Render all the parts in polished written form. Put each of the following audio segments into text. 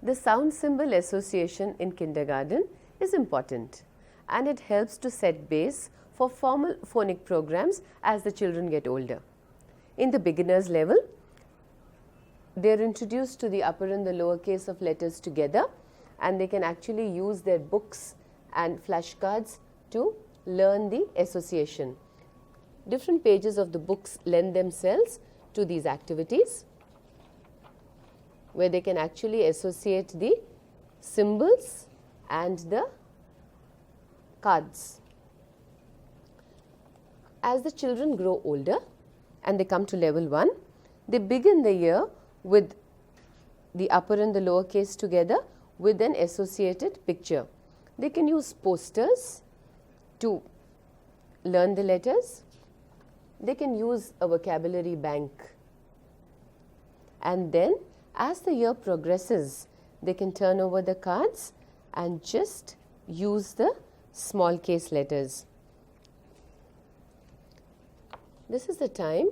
The sound symbol association in kindergarten is important, and it helps to set base for formal phonic programs as the children get older. In the beginners level, they are introduced to the upper and the lower case of letters together, and they can actually use their books and flashcards to learn the association. Different pages of the books lend themselves to these activities, where they can actually associate the symbols and the cards. As the children grow older and they come to level 1, they begin the year with the upper and the lower case together with an associated picture. They can use posters to learn the letters. They can use a vocabulary bank, and then as the year progresses, they can turn over the cards and just use the small case letters. This is the time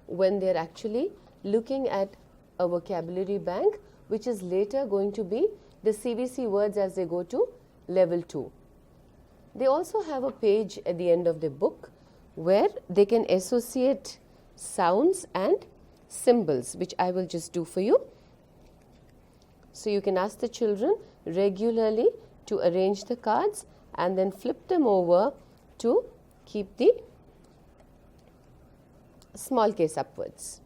when they are actually looking at a vocabulary bank, which is later going to be the CVC words as they go to level 2. They also have a page at the end of the book where they can associate sounds and symbols, which I will just do for you. So you can ask the children regularly to arrange the cards and then flip them over to keep the small case upwards.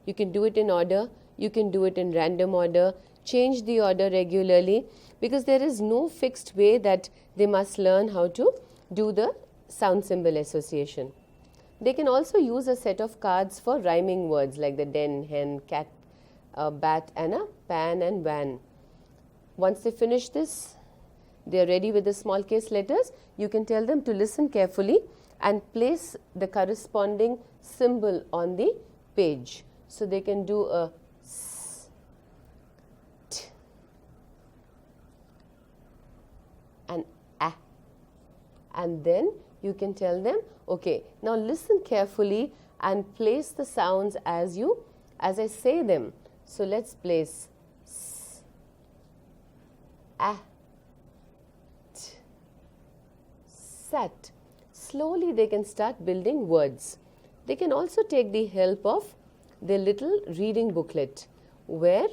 You can do it in order, you can do it in random order, change the order regularly, because there is no fixed way that they must learn how to do the sound symbol association. They can also use a set of cards for rhyming words like the den, hen, cat, bat and a pan and van. Once they finish this, they are ready with the small case letters. You can tell them to listen carefully and place the corresponding symbol on the page. So they can do a s, t, and a, and then you can tell them, okay, now listen carefully and place the sounds as I say them. So let's place s, a, t, sat. Slowly they can start building words. They can also take the help of their little reading booklet, where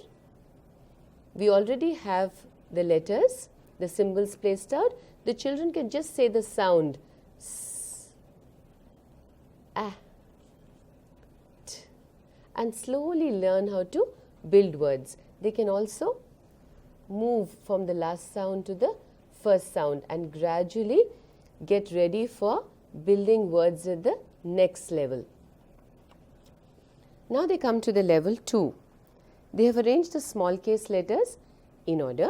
we already have the letters, the symbols placed out. The children can just say the sound s, a, t, and slowly learn how to build words. They can also move from the last sound to the first sound and gradually get ready for building words at the next level. Now they come to the level 2. They have arranged the small case letters in order,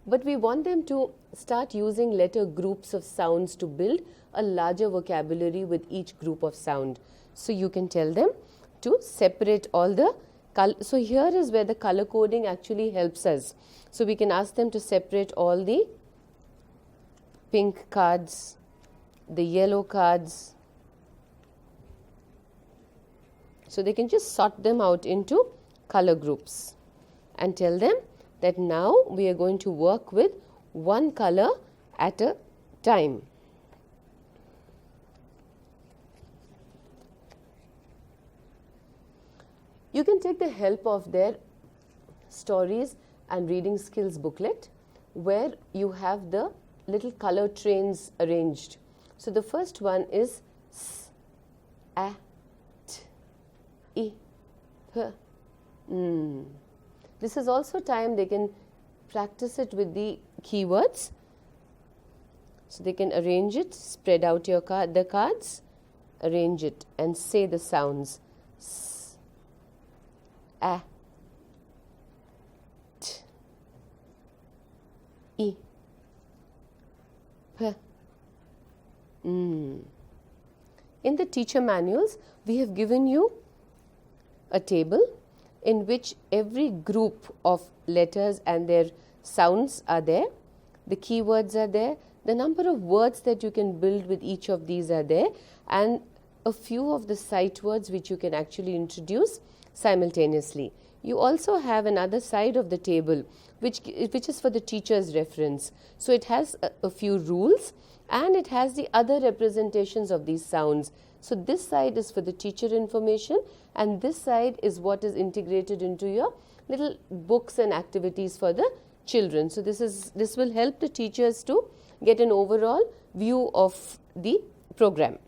but we want them to start using letter groups of sounds to build a larger vocabulary with each group of sound. So you can tell them to separate all the color. So here is where the color coding actually helps us. So we can ask them to separate all the pink cards, the yellow cards. So they can just sort them out into color groups and tell them that now we are going to work with one color at a time. You can take the help of their stories and reading skills booklet, where you have the little color trains arranged. So the first one is s, a, t, I, p, n. This is also time they can practice it with the keywords. So they can arrange it, spread out your the cards, arrange it and say the sounds s, a, t, I, p, n. In the teacher manuals, we have given you a table in which every group of letters and their sounds are there. The keywords are there. The number of words that you can build with each of these are there, and a few of the sight words which you can actually introduce simultaneously. You also have another side of the table which is for the teacher's reference. So it has a few rules and it has the other representations of these sounds. So this side is for the teacher information and this side is what is integrated into your little books and activities for the children. So this will help the teachers to get an overall view of the program.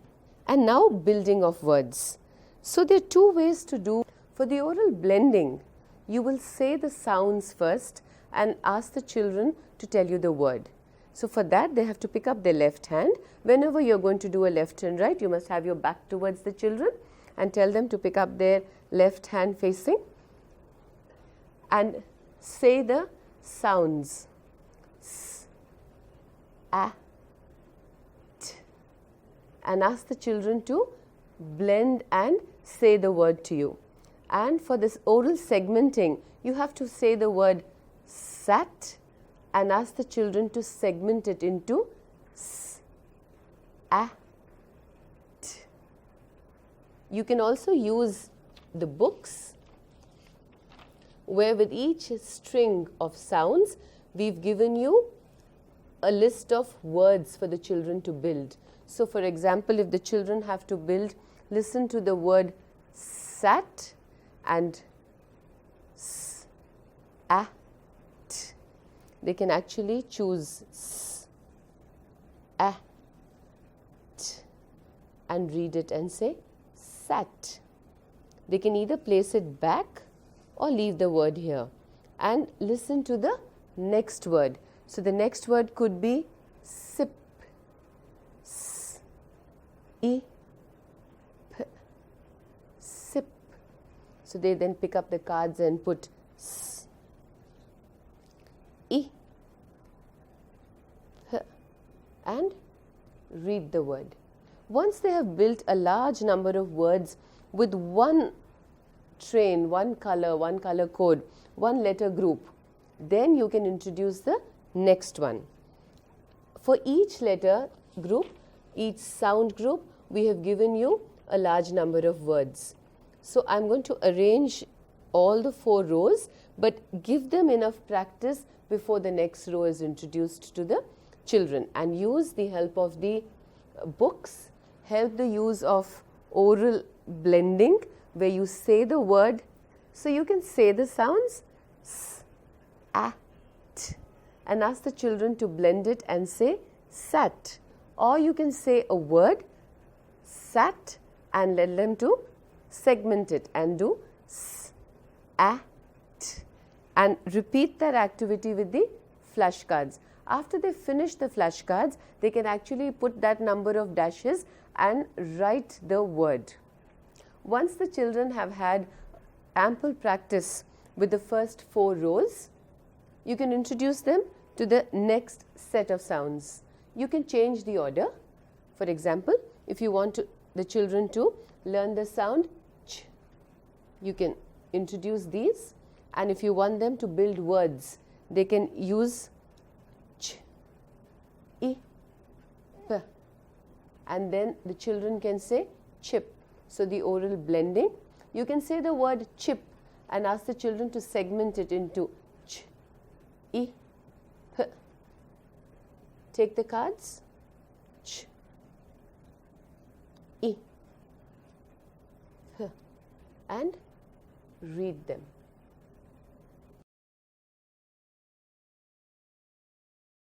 And now building of words. So there are two ways to do. For the oral blending, you will say the sounds first and ask the children to tell you the word. So for that they have to pick up their left hand. Whenever you are going to do a left and right, you must have your back towards the children and tell them to pick up their left hand facing and say the sounds s, a, t, and ask the children to blend and say the word to you. And for this oral segmenting, you have to say the word sat and ask the children to segment it into s, a, t. You can also use the books where with each string of sounds, we've given you a list of words for the children to build. So for example, if the children have to build, listen to the word sat and s, a, t. They can actually choose s, a, t and read it and say sat. They can either place it back or leave the word here and listen to the next word. So the next word could be sip, s, I, p, sip. So they then pick up the cards and put s, I, p and read the word. Once they have built a large number of words with one train, one color code, one letter group, then you can introduce the next one. For each letter group, each sound group, we have given you a large number of words. So I'm going to arrange all the 4 rows, but give them enough practice before the next row is introduced to the children, and use the help of the books, help the use of oral blending where you say the word. So you can say the sounds s, a, t and ask the children to blend it and say sat, or you can say a word sat and let them to segment it and do s, a, t and repeat that activity with the flashcards. After they finish the flashcards, they can actually put that number of dashes and write the word. Once the children have had ample practice with the first 4 rows, you can introduce them to the next set of sounds. You can change the order. For example, if you want the children to learn the sound ch, you can introduce these, and if you want them to build words, they can use ch, I, p, and then the children can say chip. So the oral blending, you can say the word chip and ask the children to segment it into ch, I, p. Take the cards, ch, I, p, and read them.